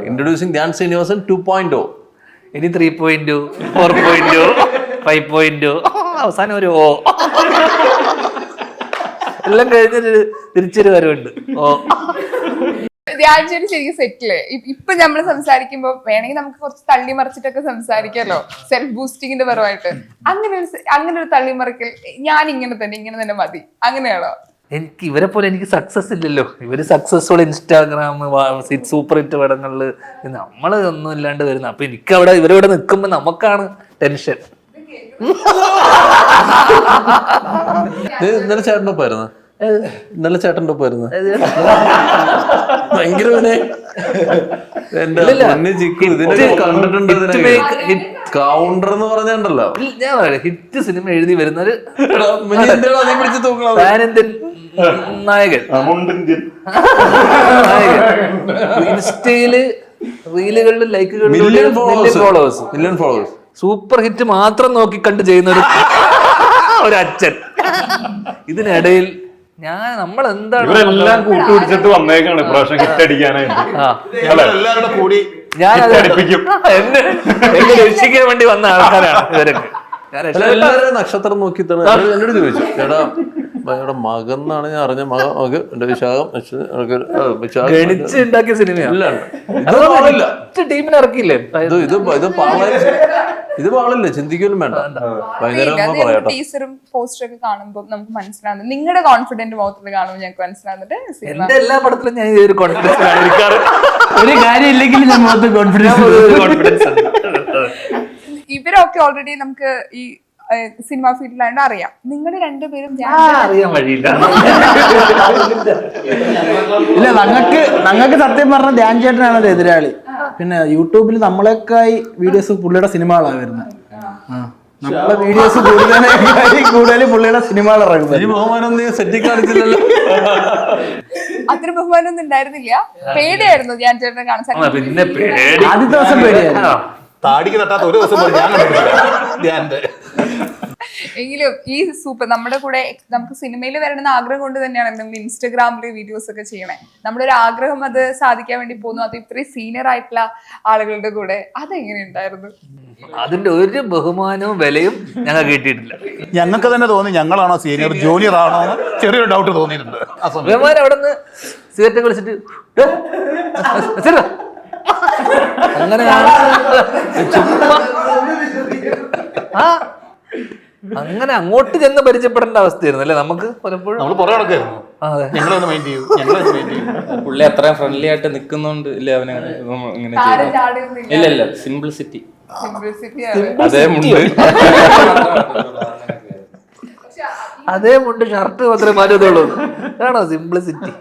Introducing Dhyan Sreenivasan 2.0. ഇനി 3.2, 4.2, 5.2, അവസാനം ഒരു ഓ. എല്ലാം കഴിഞ്ഞൊരു തിരിച്ചൊരു വരവുണ്ട്. ഓ ധ്യാൻചേട്ടൻ ശരിക്കും സെറ്റില്. ഇപ്പൊ നമ്മൾ സംസാരിക്കുമ്പോ വേണമെങ്കിൽ നമുക്ക് കുറച്ച് തള്ളി മറിച്ചിട്ടൊക്കെ സംസാരിക്കാമല്ലോ, സെൽഫ് ബൂസ്റ്റിങ്ങിന്റെ പരമായിട്ട്. അങ്ങനെ ഒരു തള്ളിമറിക്കൽ ഞാൻ ഇങ്ങനെ തന്നെ മതി, അങ്ങനെയാണോ? എനിക്ക് ഇവരെ പോലെ എനിക്ക് സക്സസ് ഇല്ലല്ലോ. ഇവര് സക്സസ്ഫുൾ ഇൻസ്റ്റാഗ്രാം, സൂപ്പർ ഹിറ്റ് പടങ്ങളില്, നമ്മള് ഒന്നും ഇല്ലാണ്ട് വരുന്ന. അപ്പൊ എനിക്ക് അവിടെ ഇവരവിടെ നിൽക്കുമ്പോ നമുക്കാണ് ടെൻഷൻ. ഇന്നലെ ചേട്ടൻ്റെ ഒപ്പമായിരുന്നു. ഇന്നലെ ചേട്ടൻ്റെ ഒപ്പമായിരുന്നു. ഭയങ്കര കണ്ടിട്ടുണ്ട്. കൗണ്ടർ എന്ന് പറഞ്ഞുണ്ടല്ലോ, ഞാൻ പറയാം, ഹിറ്റ് സിനിമ എഴുതി വരുന്നൊരു നായകൻ. ഇൻസ്റ്റയില് റീലുകളിലും ലൈക്കുകളിലും മില്യൺ ഫോളോവേഴ്സ്, സൂപ്പർ ഹിറ്റ് മാത്രം നോക്കി കണ്ട് ചെയ്യുന്ന ഒരു അച്ഛൻ. ഇതിനിടയിൽ നമ്മൾ എന്താണ് ഇവരെല്ലാം കൂട്ടുപിടിച്ചിട്ട് വന്നേക്കാണ് ഇപ്രാവശ്യം ഹിറ്റ് അടിക്കാനായിട്ട്. എല്ലാവരുടെ കൂടി ഞാൻ എന്നെ രക്ഷിക്കാൻ വേണ്ടി വന്ന ആൾക്കാരാണ് ഇവരൊക്കെ. നക്ഷത്രം നോക്കി എന്നോട് ചോദിച്ചു, ചേട്ടാ എന്റെ മകൻ എന്നാണ് ഞാൻ അറിഞ്ഞ മകൻ എന്റെ വിശാഖം ഉണ്ടാക്കിയ സിനിമയാണ്. ടീമിനെ ഇറക്കിയില്ലേ? ഇത് പാടില്ല, ചിന്തിക്കലും വേണ്ട. ടീച്ചറും പോസ്റ്ററൊക്കെ കാണുമ്പോൾ നമുക്ക് മനസ്സിലാവുന്നത്, നിങ്ങളുടെ കോൺഫിഡന്റ് മുഖത്തിൽ കാണുമ്പോൾ ഞങ്ങൾക്ക് മനസ്സിലാവുന്നുണ്ട്. എന്റെ എല്ലാ പടത്തിലും ഞാൻ ഒരു കോൺഫിഡൻസ് ഒരു കാര്യം ഇല്ലെങ്കിൽ ഞാൻ മുഖത്ത് കോൺഫിഡൻസ്. ഇവരൊക്കെ ഓൾറെഡി നമുക്ക് ഈ സിനിമ ഫീൽഡിലാണ്ട് അറിയാം. നിങ്ങളുടെ രണ്ടുപേരും അറിയാൻ വഴിയില്ല. ഇല്ല, ഞങ്ങൾക്ക് സത്യം പറഞ്ഞ ധ്യാൻ ചേട്ടനാണല്ലോ എതിരാളി. പിന്നെ യൂട്യൂബിൽ നമ്മളെക്കായി വീഡിയോസ് പുള്ളിയുടെ സിനിമകളാണ് വരുന്നത്. നമ്മളെ വീഡിയോസ് കൂടുതൽ പുള്ളിയുടെ സിനിമകൾ ഇറങ്ങുന്നത്. അത്ര ബഹുമാനമൊന്നും ഉണ്ടായിരുന്നില്ല. പേടിയായിരുന്നു ധ്യാൻ ചേട്ടനെ കാണാൻ. പിന്നെ ആദ്യത്തെ ദിവസം പേടിയായിരുന്നു. താടിക്ക് തട്ടാത്ത ഒരു ദിവസം എങ്കിലും ഈ സൂപ്പർ നമ്മുടെ കൂടെ നമുക്ക് സിനിമയിൽ വരണമെന്ന് ആഗ്രഹം കൊണ്ട് തന്നെയാണ് എന്തെങ്കിലും ഇൻസ്റ്റഗ്രാമില് വീഡിയോസ് ഒക്കെ ചെയ്യണേ. നമ്മുടെ ഒരു ആഗ്രഹം അത് സാധിക്കാൻ വേണ്ടി പോകുന്നു. അത് ഇത്രയും സീനിയർ ആയിട്ടുള്ള ആളുകളുടെ കൂടെ അതെങ്ങനെ ഉണ്ടായിരുന്നു? അതിന്റെ ഒരു ബഹുമാനവും വിലയും ഞങ്ങൾ കിട്ടിയിട്ടില്ല. ഞങ്ങൾക്ക് തന്നെ തോന്നി ഞങ്ങളാണോ സീനിയർ ജൂനിയർ ആണോ ചെറിയൊരു ഡൗട്ട് തോന്നിയിട്ടുണ്ട്. ബഹുമാനം അവിടെ നിന്ന് സിഗരറ്റ് വിളിച്ചിട്ട് അങ്ങനെ അങ്ങനെ അങ്ങോട്ട് ചെന്ന് പരിചയപ്പെടേണ്ട അവസ്ഥയായിരുന്നു അല്ലേ നമുക്ക് പലപ്പോഴും. നമ്മൾ പുറകെ നടക്കായിരുന്നു. പുള്ളി അത്രയും ഫ്രണ്ട്ലി ആയിട്ട് നിൽക്കുന്നുണ്ട് ഇല്ലേ അവനെ ഇങ്ങനെ ചെയ്യുന്നത്. ഇല്ല സിംപ്ലിസിറ്റി. അതേ മുണ്ട് ഷർട്ട് മാത്രമേ മാറ്റത്തുള്ളൂ. ആണോ സിംപ്ലിസിറ്റി?